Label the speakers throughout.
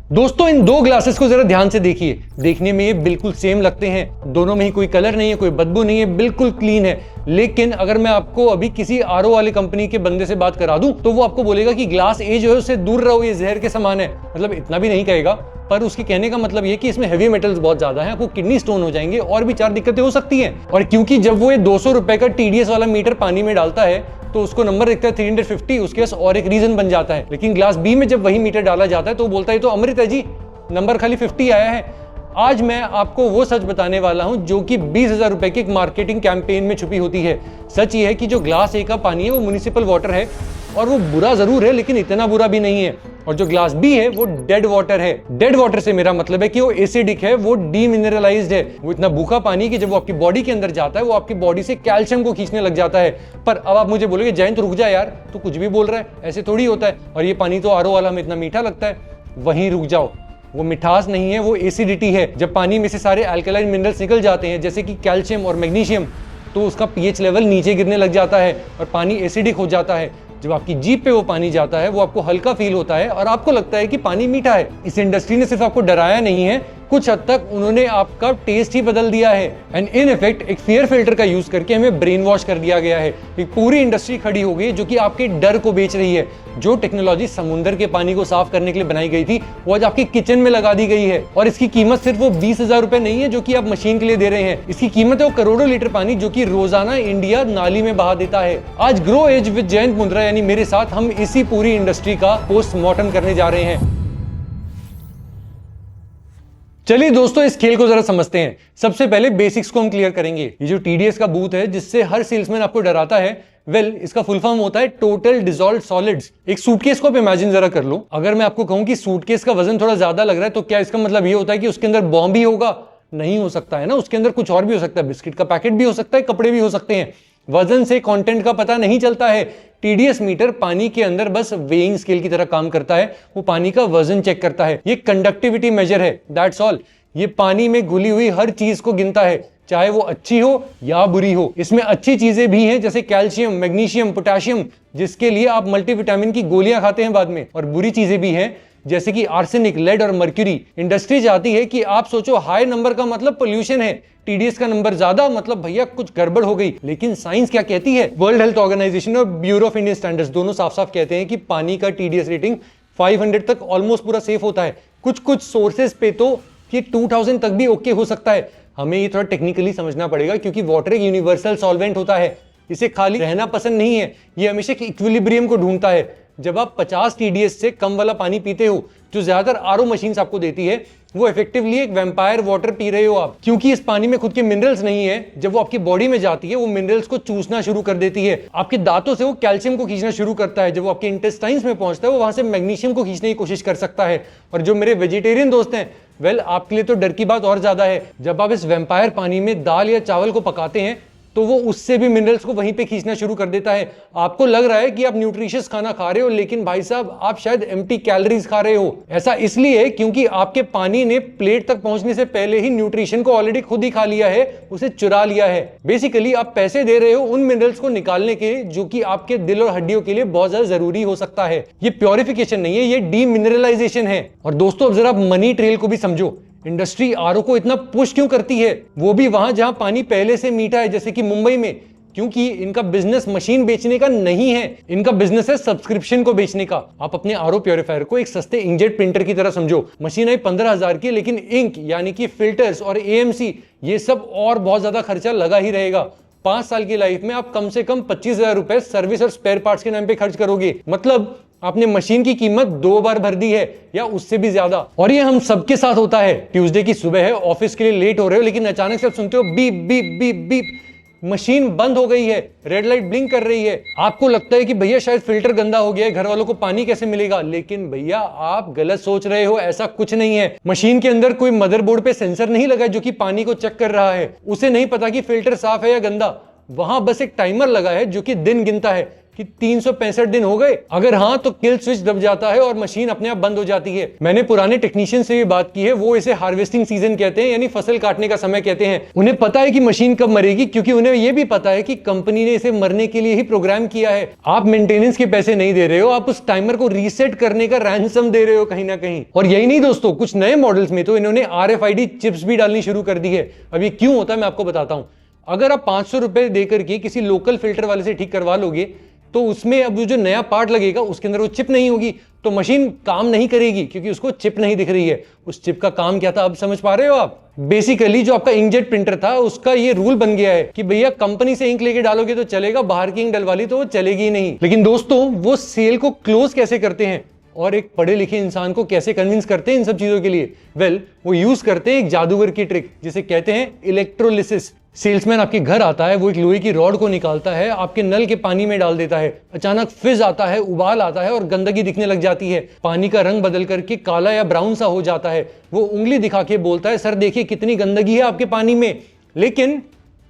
Speaker 1: दोस्तों इन दो ग्लासेस को जरा ध्यान से देखिए। देखने में ये बिल्कुल सेम लगते हैं, दोनों में ही कोई कलर नहीं है, कोई बदबू नहीं है, बिल्कुल क्लीन है। लेकिन अगर मैं आपको अभी किसी आरओ वाली कंपनी के बंदे से बात करा दूं तो वो आपको बोलेगा कि ग्लास ए जो है उससे दूर रहो, ये जहर के समान है। मतलब इतना भी नहीं कहेगा, पर उसके कहने का मतलब ये कि इसमें हेवी मेटल्स बहुत ज्यादा हैं, आपको किडनी स्टोन हो जाएंगे और भी 4 दिक्कतें हो सकती हैं। और क्योंकि जब वो ये 200 रुपए का टीडीएस वाला मीटर पानी में डालता है तो उसको नंबर दिखता है 350, उसके पास और एक रीजन बन जाता है। लेकिन ग्लास बी में जब वही मीटर डाला जाता है तो वो बोलता है तो अमृत है जी, नंबर खाली 50 आया है। आज मैं आपको वो सच बताने वाला हूं जो कि 20,000 रुपए की एक मार्केटिंग कैंपेन में छुपी होती है। सच ये है कि जो ग्लास ए का पानी है वो म्युनिसिपल वाटर है और वो बुरा जरूर है लेकिन इतना बुरा भी नहीं है। और जो ग्लास बी है वो डेड वाटर है। डेड वाटर से मेरा मतलब है कि वो एसिडिक है, वो डीमिनरलाइज्ड है, वो इतना भूखा पानी कि जब वो आपकी बॉडी के अंदर जाता है वो आपकी बॉडी से कैल्शियम को खींचने लग जाता है। पर अब आप मुझे बोलोगे जयंत रुक जा यार, तू कुछ भी बोल रहा है, ऐसे थोड़ी होता है, और ये पानी तो आरओ वाला हमें इतना मीठा लगता है। वहीं रुक जाओ, वो मिठास नहीं है, वो एसिडिटी है। जब पानी में से सारे अल्कलाइन मिनरल्स निकल जाते हैं जैसे कि कैल्शियम और मैग्नीशियम, तो उसका पीएच लेवल नीचे गिरने लग जाता है और पानी एसिडिक हो जाता है। जब आपकी जीभ पे वो पानी जाता है वो आपको हल्का फील होता है और आपको लगता है कि पानी मीठा है। इस इंडस्ट्री ने सिर्फ आपको डराया नहीं है, कुछ हद तक उन्होंने आपका टेस्ट ही बदल दिया है। एंड इन इफेक्ट एक फेयर फिल्टर का यूज करके हमें ब्रेन वॉश कर दिया गया है। एक पूरी इंडस्ट्री खड़ी हो गई जो कि आपके डर को बेच रही है। जो टेक्नोलॉजी समुद्र के पानी को साफ करने के लिए बनाई गई थी वो आज आपके किचन में लगा दी गई है। और इसकी कीमत सिर्फ वो 20,000 रुपए नहीं है जो कि आप मशीन के लिए दे रहे हैं, इसकी कीमत है वो करोड़ों लीटर पानी जो कि रोजाना इंडिया नाली में बहा देता है। आज grow edge with Jayant Mundra यानी मेरे साथ हम इसी पूरी इंडस्ट्री का पोस्टमार्टम करने जा रहे हैं। चलिए दोस्तों इस खेल को जरा समझते हैं। सबसे पहले बेसिक्स को हम क्लियर करेंगे। ये जो टीडीएस का बूथ है जिससे हर सेल्समैन आपको डराता है, इसका फुल फॉर्म होता है टोटल डिसॉल्व्ड सॉलिड्स। एक सूटकेस को आप इमेजिन जरा कर लो। अगर मैं आपको कहूं कि सूटकेस का वजन थोड़ा ज्यादा लग रहा है तो क्या इसका मतलब ये होता है कि उसके अंदर बॉम्ब ही होगा? नहीं हो सकता है ना, उसके अंदर कुछ और भी हो सकता है, बिस्किट का पैकेट भी हो सकता है, कपड़े भी हो सकते हैं। वजन से कंटेंट का पता नहीं चलता है। टीडीएस मीटर पानी के अंदर बस वेइंग स्केल की तरह काम करता है, वो पानी का वजन चेक करता है। ये कंडक्टिविटी मेजर है, दैट्स ऑल। ये पानी में घुली हुई हर चीज को गिनता है, चाहे वो अच्छी हो या बुरी हो। इसमें अच्छी चीजें भी हैं जैसे कैल्शियम, मैग्नीशियम, पोटेशियम, जिसके लिए आप मल्टीविटामिन की गोलियां खाते हैं बाद में, और बुरी चीजें भी हैं जैसे कि आर्सेनिक, लेड और मर्क्यूरी। इंडस्ट्री चाहती है कि आप सोचो हाई नंबर का मतलब पोल्यूशन है, टीडीएस का नंबर ज्यादा मतलब भैया कुछ गड़बड़ हो गई। लेकिन साइंस क्या कहती है? वर्ल्ड हेल्थ ऑर्गेनाइजेशन और ब्यूरो ऑफ इंडियन स्टैंडर्ड्स दोनों साफ साफ कहते हैं कि पानी का टीडीएस रेटिंग 500 तक ऑलमोस्ट पूरा सेफ होता है। कुछ कुछ सोर्सेज पे तो ये 2000 तक भी ओके हो सकता है। हमें ये थोड़ा टेक्निकली समझना पड़ेगा क्योंकि वाटर एक यूनिवर्सल सॉल्वेंट होता है, इसे खाली रहना पसंद नहीं है, ये हमेशा एक इक्विलिब्रियम को ढूंढता है। जब आप 50 टीडीएस से कम वाला पानी पीते हो जो ज्यादातर आरओ मशीन्स आपको देती है, वो इफेक्टिवली एक वैम्पायर वाटर पी रहे हो आप, क्योंकि इस पानी में खुद के मिनरल्स नहीं है। जब वो आपकी बॉडी में जाती है वो मिनरल्स को चूसना शुरू कर देती है, आपके दांतों से वो कैल्शियम को खींचना शुरू करता है। जब वो आपके इंटेस्टाइन्स में पहुंचता है वो वहां से मैग्नीशियम को खींचने की कोशिश कर सकता है। और जो मेरे वेजिटेरियन दोस्त हैं, आपके लिए तो डर की बात और ज्यादा है। जब आप इस वैम्पायर पानी में दाल या चावल को पकाते हैं तो वो उससे भी मिनरल्स को वहीं पे खींचना शुरू कर देता है। आपको लग रहा है कि आप न्यूट्रिशियस खाना खा रहे हो, लेकिन भाई साहब आप शायद एम्प्टी कैलोरीज खा रहे हो। ऐसा इसलिए क्योंकि आपके पानी ने प्लेट तक पहुंचने से पहले ही न्यूट्रिशन को ऑलरेडी खुद ही खा लिया है, उसे चुरा लिया है। बेसिकली आप पैसे दे रहे हो उन मिनरल्स को निकालने के जो कि आपके दिल और हड्डियों के लिए बहुत ज्यादा जरूरी हो सकता है। ये प्योरिफिकेशन नहीं है, ये डीमिनरलाइजेशन है। और दोस्तों अब जरा मनी ट्रेल को भी समझो। इंडस्ट्री आरओ को इतना पुश क्यों करती है, वो भी वहां जहां पानी पहले से मीठा है, जैसे कि मुंबई में? क्योंकि इनका बिजनेस मशीन बेचने का नहीं है, इनका बिजनेस है सब्सक्रिप्शन को बेचने का। आप अपने आरओ प्योरीफायर को एक सस्ते इंकजेट प्रिंटर की तरह समझो। मशीन आई 15,000 की, लेकिन इंक यानी कि फिल्टर्स और एएमसी ये सब और बहुत ज्यादा खर्चा लगा ही रहेगा। 5 साल की लाइफ में आप कम से कम 25,000 रुपए सर्विस और स्पेयर पार्ट्स के नाम पे खर्च करोगे। मतलब आपने मशीन की कीमत 2 बार भर दी है या उससे भी ज्यादा। और ये हम सबके साथ होता है। ट्यूसडे की सुबह है, ऑफिस के लिए लेट हो रहे हो, लेकिन अचानक से आप सुनते हो beep beep beep beep, machine बंद हो गई है, रेड लाइट ब्लिंक कर रही है। आपको लगता है कि भैया शायद फिल्टर गंदा हो गया है, घर वालों को पानी कैसे मिलेगा? लेकिन भैया आप गलत सोच रहे हो, ऐसा कुछ नहीं है। मशीन के अंदर कोई मदरबोर्ड पे सेंसर नहीं लगा है जो कि पानी को चेक कर रहा है। उसे नहीं पता कि फिल्टर साफ है या गंदा। वहां बस एक टाइमर लगा है जो कि दिन गिनता है कि 365 दिन हो गए? अगर हाँ तो किल स्विच दब जाता है और मशीन अपने आप बंद हो जाती है। मैंने पुराने टेक्नीशियन से भी बात की है, वो इसे हार्वेस्टिंग सीजन कहते हैं, यानी फसल काटने का समय कहते हैं। उन्हें पता है कि मशीन कब मरेगी, क्योंकि उन्हें यह भी पता है कि कंपनी ने इसे मरने के लिए ही प्रोग्राम किया है। आप मेंटेनेंस के पैसे नहीं दे रहे हो, आप उस टाइमर को रीसेट करने का रैंसम दे रहे हो कहीं ना कहीं। और यही नहीं दोस्तों, कुछ नए मॉडल्स में तो इन्होंने RFID चिप्स भी डालनी शुरू कर दी है। अब ये क्यों होता है मैं आपको बताता हूं। अगर आप 500 रुपए देकर के किसी लोकल फिल्टर वाले से ठीक करवा लोगे तो उसमें अब जो नया पार्ट लगेगा उसके अंदर वो चिप नहीं होगी, तो मशीन काम नहीं करेगी, क्योंकि उसको चिप नहीं दिख रही है। उस चिप का काम क्या था, अब समझ पा रहे हो आप? बेसिकली जो आपका इंकजेट प्रिंटर था उसका ये रूल बन गया है कि भैया कंपनी से इंक लेके डालोगे तो चलेगा, बाहर की इंक डलवा ली तो वो चलेगी ही नहीं। लेकिन दोस्तों वो सेल को क्लोज कैसे करते हैं और एक पढ़े लिखे इंसान को कैसे कन्विंस करते हैं इन सब चीजों के लिए? वो यूज करते हैं एक जादूगर की ट्रिक जिसे कहते हैं इलेक्ट्रोलिसिस। सेल्समैन आपके घर आता है, वो एक लोहे की रॉड को निकालता है, आपके नल के पानी में डाल देता है। अचानक फिज आता है, उबाल आता है और गंदगी दिखने लग जाती है। पानी का रंग बदल करके काला या ब्राउन सा हो जाता है। वो उंगली दिखा के बोलता है, सर देखिए कितनी गंदगी है आपके पानी में। लेकिन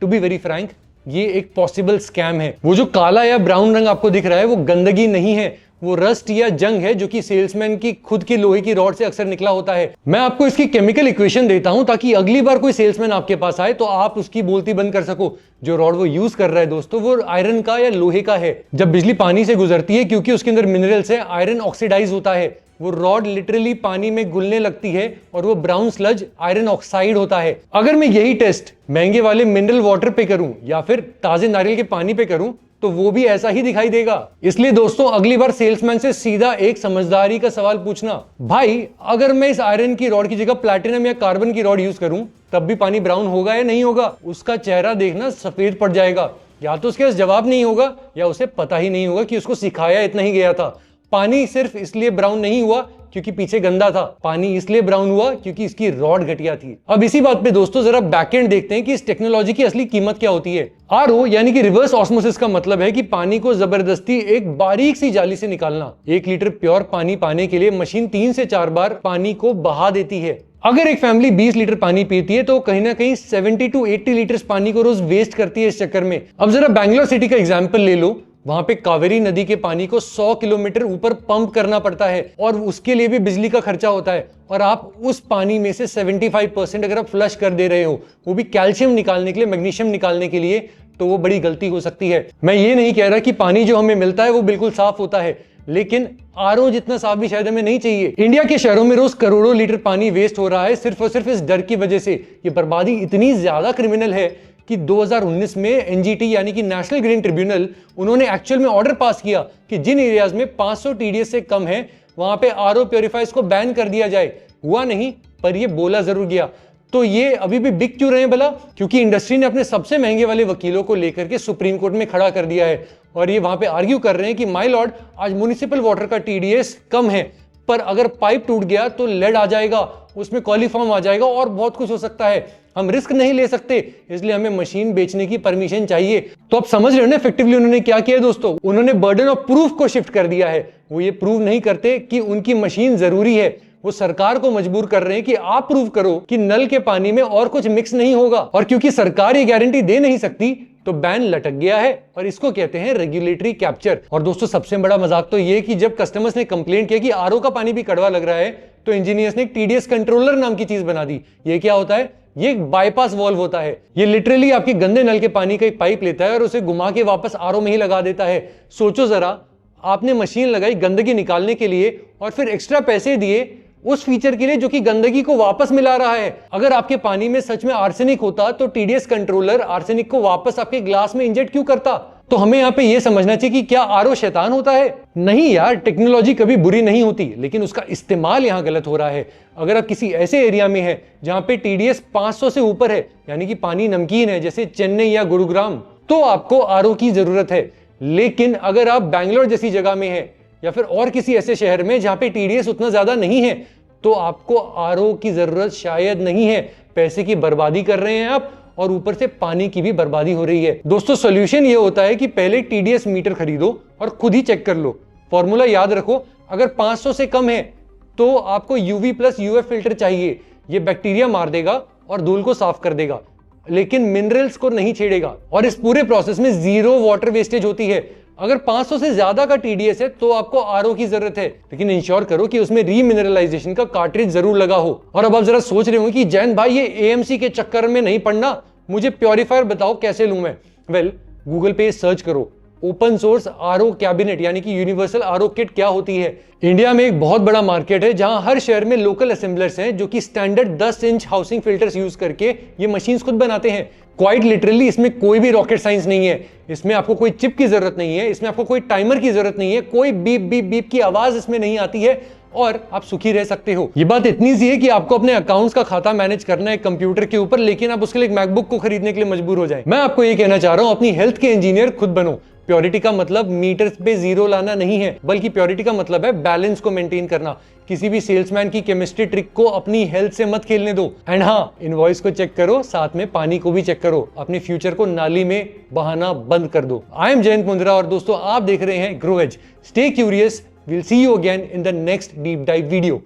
Speaker 1: टू बी वेरी फ्रैंक, ये एक पॉसिबल स्कैम है। वो जो काला या ब्राउन रंग आपको दिख रहा है वो गंदगी नहीं है, वो रस्ट या जंग है जो कि सेल्समैन की खुद की लोहे की रॉड से अक्सर निकला होता है। मैं आपको इसकी केमिकल इक्वेशन देता हूं ताकि अगली बार कोई सेल्समैन आपके पास आए तो आप उसकी बोलती बंद कर सको। जो रॉड वो यूज कर रहा है दोस्तों वो आयरन का या लोहे का है। जब बिजली पानी से गुजरती है, क्योंकि उसके अंदर मिनरल्स है, आयरन ऑक्सीडाइज होता है, वो रॉड लिटरली पानी में घुलने लगती है और वो ब्राउन स्लज आयरन ऑक्साइड होता है। अगर मैं यही टेस्ट महंगे वाले मिनरल वाटर पे करूं या फिर ताजे नारियल के पानी पे करूं तो वो भी ऐसा ही दिखाई देगा। इसलिए दोस्तों अगली बार सेल्समैन से सीधा एक समझदारी का सवाल पूछना, भाई अगर मैं इस आयरन की रॉड की जगह प्लैटिनम या कार्बन की रॉड यूज करूं तब भी पानी ब्राउन होगा या नहीं होगा? उसका चेहरा देखना सफेद पड़ जाएगा। या तो उसके पास जवाब नहीं होगा या उसे पता ही नहीं होगा कि उसको सिखाया इतना ही गया था। पानी सिर्फ इसलिए ब्राउन नहीं हुआ क्योंकि पीछे गंदा था, पानी इसलिए ब्राउन हुआ क्योंकि इसकी रॉड घटिया थी। अब इसी बात पे दोस्तों जरा बैकएंड देखते हैं कि इस टेक्नोलॉजी की असली कीमत क्या होती है। RO यानी कि रिवर्स ऑस्मोसिस का मतलब है कि पानी को जबरदस्ती एक बारीक सी जाली से निकालना। 1 लीटर प्योर पानी पाने के लिए मशीन 3 से 4 बार पानी को बहा देती है। अगर एक फैमिली 20 लीटर पानी पीती है तो कहीं ना कहीं 70 to 80 लीटर पानी को रोज वेस्ट करती है इस चक्कर में। अब जरा बैंगलोर सिटी का एग्जाम्पल ले लो, वहां पे कावेरी नदी के पानी को 100 किलोमीटर ऊपर पंप करना पड़ता है और उसके लिए भी बिजली का खर्चा होता है। और आप उस पानी में से 75% अगर आप फ्लश कर दे रहे हो, वो भी कैल्शियम निकालने के लिए, मैग्नीशियम निकालने के लिए, तो वो बड़ी गलती हो सकती है। मैं ये नहीं कह रहा कि पानी जो हमें मिलता है वो बिल्कुल साफ होता है, लेकिन RO जितना साफ भी शायद हमें नहीं चाहिए। इंडिया के शहरों में रोज करोड़ों लीटर पानी वेस्ट हो रहा है सिर्फ और सिर्फ इस डर की वजह से। ये बर्बादी इतनी ज्यादा क्रिमिनल है कि 2019 में NGT यानी कि नेशनल ग्रीन ट्रिब्यूनल, उन्होंने एक्चुअल में ऑर्डर पास किया कि जिन एरियाज में 500 TDS से कम है वहां पे RO प्योरीफायर्स को बैन कर दिया जाए। हुआ नहीं, पर ये बोला जरूर गया। तो ये अभी भी बिक क्यों रहे हैं भला? क्योंकि इंडस्ट्री ने अपने सबसे महंगे वाले वकीलों को लेकर के सुप्रीम कोर्ट में खड़ा कर दिया है और ये वहां पे आर्ग्यू कर रहे हैं कि माय लॉर्ड, आज म्युनिसिपल वाटर का TDS कम है, पर अगर पाइप टूट गया तो लेड आ जाएगा, उसमें कॉलीफॉर्म आ जाएगा और बहुत कुछ हो सकता है। हम रिस्क नहीं ले सकते, इसलिए हमें मशीन बेचने की परमिशन चाहिए। तो आप समझ रहे हो ना इफेक्टिवली उन्होंने क्या किया दोस्तों? उन्होंने बर्डन ऑफ प्रूफ को शिफ्ट कर दिया है। वो ये प्रूव नहीं करते कि उनकी मशीन जरूरी है, वो सरकार को मजबूर कर रहे हैं कि आप प्रूव करो कि नल के पानी में और कुछ मिक्स नहीं होगा। और क्योंकि सरकार ये गारंटी दे नहीं सकती तो बैन लटक गया है और इसको कहते हैं रेगुलेटरी कैप्चर। और दोस्तों सबसे बड़ा मजाक तो ये कि जब कस्टमर्स ने कंप्लेंट किया कि RO का पानी भी कड़वा लग रहा है तो इंजीनियर्स ने एक TDS कंट्रोलर नाम की चीज बना दी। ये क्या होता है? ये एक बाईपास वॉल्व होता है। ये लिटरली आपके गंदे नल के पानी का एक पाइप लेता है और उसे घुमा के वापस RO में ही लगा देता है। सोचो जरा, आपने मशीन लगाई गंदगी निकालने के लिए और फिर एक्स्ट्रा पैसे दिए उस फीचर के लिए जो कि गंदगी को वापस मिला रहा है। अगर आपके पानी में सच में आर्सेनिक होता तो TDS कंट्रोलर आर्सेनिक को वापस आपके ग्लास में इंजेक्ट क्यों करता? तो हमें यहाँ पे ये समझना चाहिए कि क्या RO शैतान होता है? नहीं यार, टेक्नोलॉजी कभी बुरी नहीं होती, लेकिन उसका इस्तेमाल यहाँ गलत हो रहा है। अगर आप किसी ऐसे एरिया में है जहाँ पे TDS 500 से ऊपर है, यानी कि पानी नमकीन है, जैसे चेन्नई या गुरुग्राम, तो आपको RO की जरूरत है। लेकिन अगर आप बैंगलोर जैसी जगह में है या फिर और किसी ऐसे शहर में जहाँ पे TDS उतना ज्यादा नहीं है, तो आपको RO की जरूरत शायद नहीं है। पैसे की बर्बादी कर रहे हैं आप और ऊपर से पानी की भी बर्बादी हो रही है। दोस्तों सॉल्यूशन ये होता है कि पहले TDS मीटर खरीदो और खुद ही चेक कर लो। फॉर्मूला याद रखो, अगर 500 से कम है तो आपको UV+ UF फिल्टर चाहिए। ये बैक्टीरिया मार देगा और धूल को साफ कर देगा, लेकिन मिनरल्स को नहीं छेड़ेगा। और इस पूरे प्रोसेस में 0 वाटर वेस्टेज होती है। अगर 500 से ज्यादा का टीडीएस है तो आपको आरओ की जरूरत है, लेकिन इंश्योर करो कि उसमें रीमिनरलाइजेशन का कार्ट्रिज जरूर लगा हो। और अब आप जरा सोच रहे हो कि जैन भाई ये एएमसी के चक्कर में नहीं पड़ना, मुझे प्योरीफायर बताओ कैसे लूं मैं। वेल, गूगल पे सर्च करो ओपन सोर्स आरओ कैबिनेट यानी कि यूनिवर्सल आरओ किट क्या होती है। इंडिया में एक बहुत बड़ा मार्केट है जहां हर शहर में लोकल असेंबलर्स हैं जो कि standard 10 inch housing filters use करके ये मशीन्स खुद बनाते हैं। क्वाइट लिटरली इसमें कोई भी रॉकेट साइंस नहीं है, इसमें आपको कोई चिप की जरूरत नहीं है, इसमें आपको कोई टाइमर की जरूरत नहीं है, कोई बीप बीप बीप की आवाज इसमें नहीं आती है और आप सुखी रह सकते हो। ये बात इतनी सी है कि आपको अपने अकाउंट्स का खाता मैनेज करना है कंप्यूटर के ऊपर, लेकिन आप उसके लिए एक मैकबुक को खरीदने के लिए मजबूर हो जाए। मैं आपको ये कहना चाह रहा हूं, अपनी हेल्थ के इंजीनियर खुद बनो। प्योरिटी का मतलब मीटर्स पे जीरो लाना नहीं है, बल्कि प्योरिटी का मतलब है बैलेंस को मेंटेन करना। किसी भी सेल्समैन की केमिस्ट्री ट्रिक को अपनी हेल्थ से मत खेलने दो। एंड हाँ, इनवॉइस को चेक करो, साथ में पानी को भी चेक करो, अपने फ्यूचर को नाली में बहाना बंद कर दो। आई एम जयंत मुंद्रा और दोस्तों आप देख रहे हैं Grow Edge. Stay curious, we'll see you again in the next deep dive video.